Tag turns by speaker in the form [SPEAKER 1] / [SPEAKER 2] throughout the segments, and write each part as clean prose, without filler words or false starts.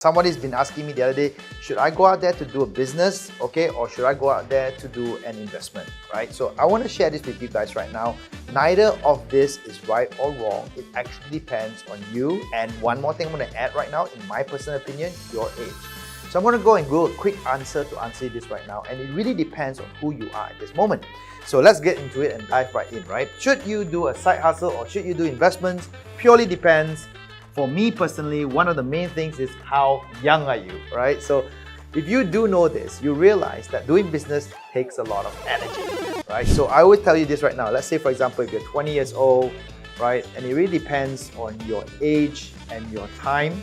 [SPEAKER 1] Somebody's been asking me the other day, should I go out there to do a business, okay, or should I go out there to do an investment, right? So I want to share this with you guys right now. Neither of this is right or wrong. It actually depends on you. And one more thing I'm going to add right now, in my personal opinion, your age. So I'm going to go and do a quick answer to answer this right now. And it really depends on who you are at this moment. So let's get into it and dive right in, right? Should you do a side hustle or should you do investments? Purely depends. For me personally, one of the main things is how young are you, right? So if you do know this, you realize that doing business takes a lot of energy, right? So I always tell you this right now. Let's say, for example, if you're 20 years old, right? And it really depends on your age and your time,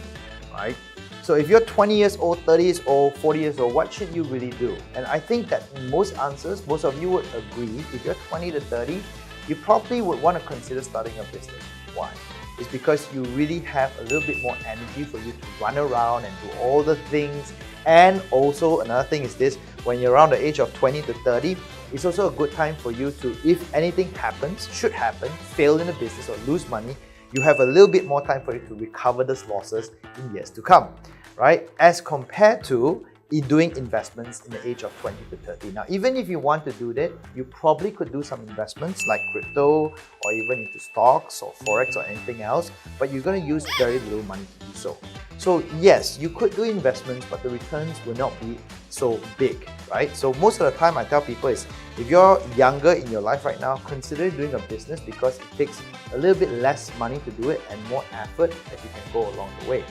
[SPEAKER 1] right? So if you're 20 years old, 30 years old, 40 years old, what should you really do? And I think that in most answers, most of you would agree, if you're 20 to 30, you probably would want to consider starting a business. Why? It's because you really have a little bit more energy for you to run around and do all the things. And also another thing is this, when you're around the age of 20 to 30, it's also a good time for you to, if anything happens, should happen, fail in the business or lose money, you have a little bit more time for you to recover those losses in years to come, right? As compared to doing investments in the age of 20 to 30. Now, even if you want to do that, you probably could do some investments like crypto or even into stocks or forex or anything else, but you're going to use very little money to do so. So yes, you could do investments, but the returns will not be so big, right? So most of the time I tell people is, if you're younger in your life right now, consider doing a business because it takes a little bit less money to do it and more effort that you can go along the way.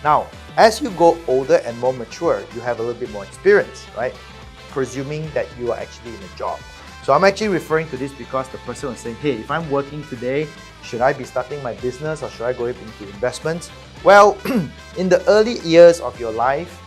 [SPEAKER 1] Now, as you go older and more mature, you have a little bit more experience, right? Presuming that you are actually in a job. So I'm actually referring to this because the person was saying, hey, if I'm working today, should I be starting my business or should I go into investments? Well, in the early years of your life,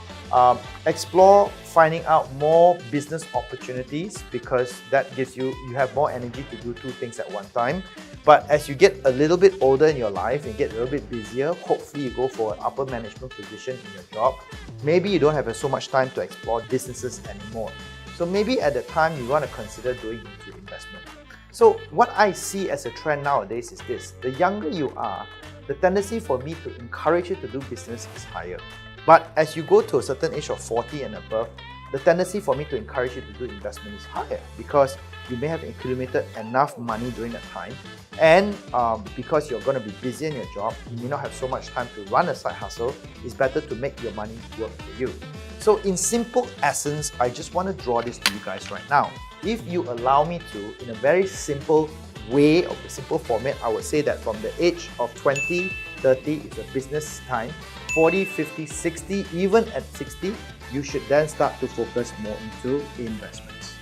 [SPEAKER 1] explore finding out more business opportunities because that gives you have more energy to do two things at one time. But as you get a little bit older in your life and get a little bit busier, hopefully you go for an upper management position in your job. Maybe you don't have so much time to explore businesses anymore. So maybe at the time you want to consider doing into investment. So what I see as a trend nowadays is this. The younger you are, the tendency for me to encourage you to do business is higher. But as you go to a certain age of 40 and above, the tendency for me to encourage you to do investment is higher because you may have accumulated enough money during that time, and because you're going to be busy in your job, you may not have so much time to run a side hustle. It's better to make your money work for you. So in simple essence, I just want to draw this to you guys right now. If you allow me to, in a very simple way, of a simple format, I would say that from the age of 20, 30 is a business time, 40, 50, 60, even at 60, you should then start to focus more into investments.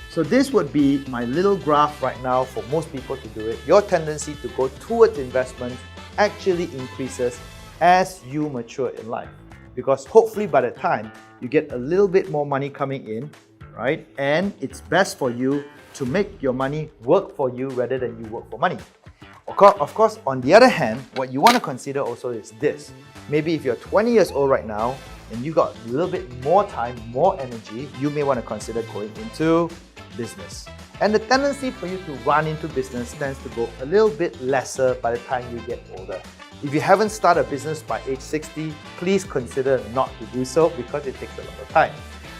[SPEAKER 1] So this would be my little graph right now for most people to do it. Your tendency to go towards investment actually increases as you mature in life. Because hopefully by the time you get a little bit more money coming in, right? And it's best for you to make your money work for you rather than you work for money. Of course, on the other hand, what you want to consider also is this. Maybe if you're 20 years old right now and you got a little bit more time, more energy, you may want to consider going into business. And the tendency for you to run into business tends to go a little bit lesser by the time you get older. If you haven't started a business by age 60, please consider not to do so because it takes a lot of time,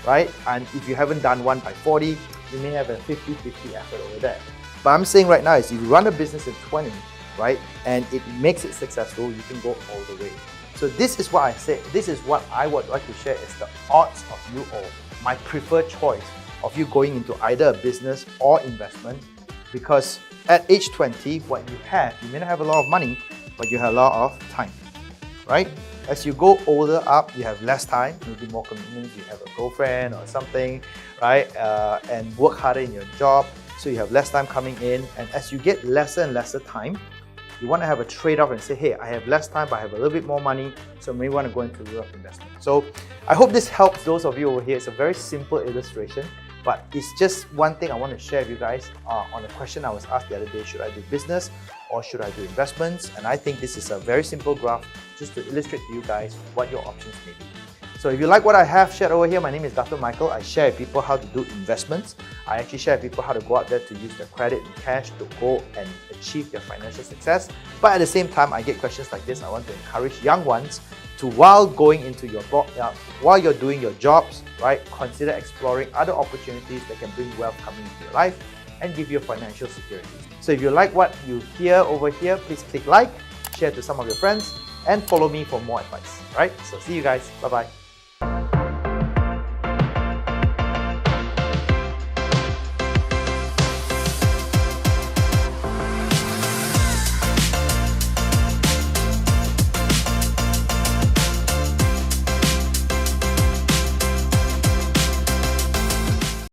[SPEAKER 1] right? And if you haven't done one by 40, you may have a 50-50 effort over there. But I'm saying right now is if you run a business at 20, right, and it makes it successful, you can go all the way. So this is what I said, this is what I would like to share is the odds of you or my preferred choice of you going into either a business or investment, because at age 20, what you have, you may not have a lot of money, but you have a lot of time, right? As you go older up, you have less time, maybe more commitments, you have a girlfriend or something, right? And work harder in your job, so you have less time coming in. And as you get lesser and lesser time, you want to have a trade-off and say, hey, I have less time, but I have a little bit more money, so maybe want to go into real investment. So I hope this helps those of you over here. It's a very simple illustration, but it's just one thing I want to share with you guys on a question I was asked the other day, should I do business or should I do investments? And I think this is a very simple graph just to illustrate to you guys what your options may be. So if you like what I have shared over here, my name is Dr. Michael. I share with people how to do investments. I actually share with people how to go out there to use their credit and cash to go and achieve their financial success. But at the same time, I get questions like this. I want to encourage young ones to, while going into your while you're doing your jobs, right, consider exploring other opportunities that can bring wealth coming into your life and give you financial security. So if you like what you hear over here, please click like, share to some of your friends, and follow me for more advice. All right? So see you guys. Bye-bye.